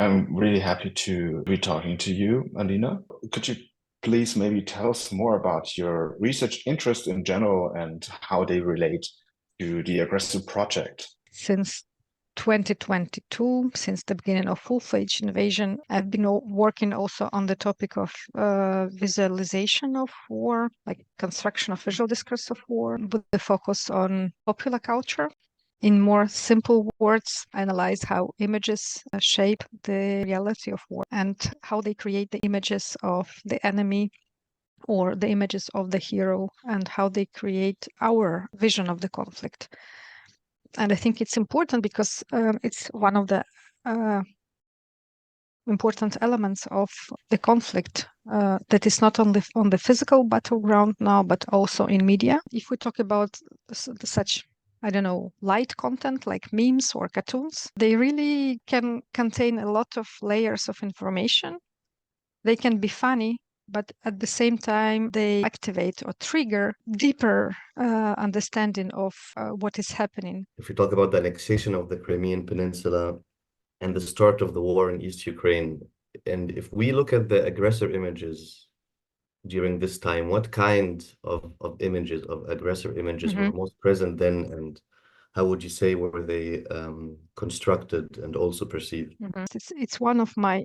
I'm really happy to be talking to you, Alina. Could you please maybe tell us more about your research interests in general and how they relate to the Aggressor project? Since 2022, since the beginning of full-fledged invasion, I've been working also on the topic of visualization of war, like construction of visual discourse of war, with the focus on popular culture. In more simple words, analyze how images shape the reality of war and how they create the images of the enemy or the images of the hero and how they create our vision of the conflict. And I think it's important because it's one of the important elements of the conflict that is not only on the physical battleground now, but also in media. If we talk about such, I don't know, light content like memes or cartoons, they really can contain a lot of layers of information. They can be funny, but at the same time, they activate or trigger deeper understanding of what is happening. If we talk about the annexation of the Crimean Peninsula and the start of the war in East Ukraine, and if we look at the aggressor images during this time, what kind of images, of aggressor images were most present then, and how would you say were they constructed and also perceived? It's one of my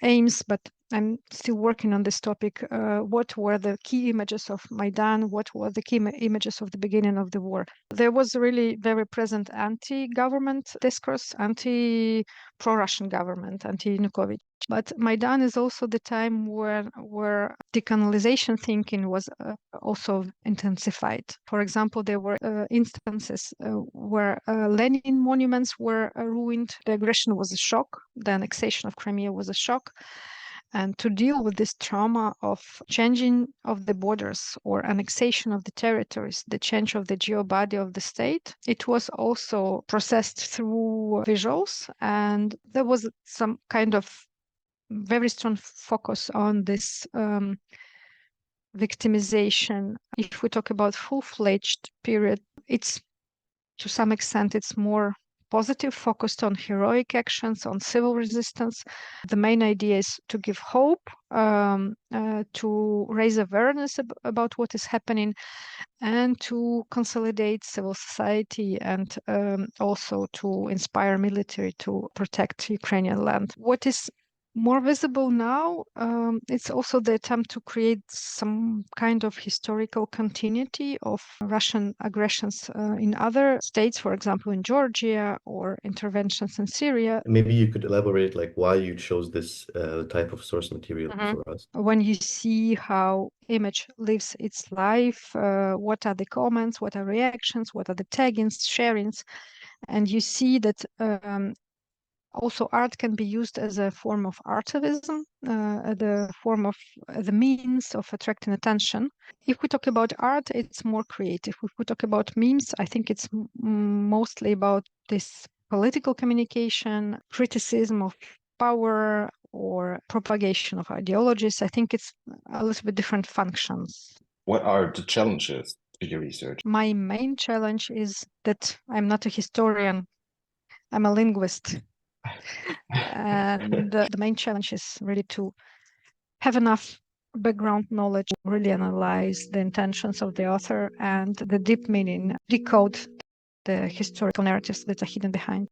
aims, but I'm still working on this topic. What were the key images of Maidan? What were the key images of the beginning of the war? There was really very present anti-government discourse, anti-pro-Russian government, anti-Yanukovych. But Maidan is also the time where decolonization thinking was also intensified. For example, there were instances where Lenin monuments were ruined. The aggression was a shock. The annexation of Crimea was a shock. And to deal with this trauma of changing of the borders or annexation of the territories, the change of the geo-body of the state, it was also processed through visuals. And there was some kind of very strong focus on this victimization. If we talk about full-fledged period, it's to some extent it's more positive, focused on heroic actions, on civil resistance. The main idea is to give hope, to raise awareness about what is happening, and to consolidate civil society, and also to inspire military to protect Ukrainian land. What is more visible now, it's also the attempt to create some kind of historical continuity of Russian aggressions in other states, for example, in Georgia, or interventions in Syria. Maybe you could elaborate like why you chose this type of source material for us. When you see how image lives its life, what are the comments, what are reactions, what are the taggings, sharings, and you see that also art can be used as a form of artivism, the form of the means of attracting attention. If we talk about art, it's more creative. If we talk about memes, I think it's mostly about this political communication, criticism of power, or propagation of ideologies. I think it's a little bit different functions. What are the challenges to your research? My main challenge is that I'm not a historian. I'm a linguist. And the main challenge is really to have enough background knowledge to really analyze the intentions of the author and the deep meaning, decode the historical narratives that are hidden behind.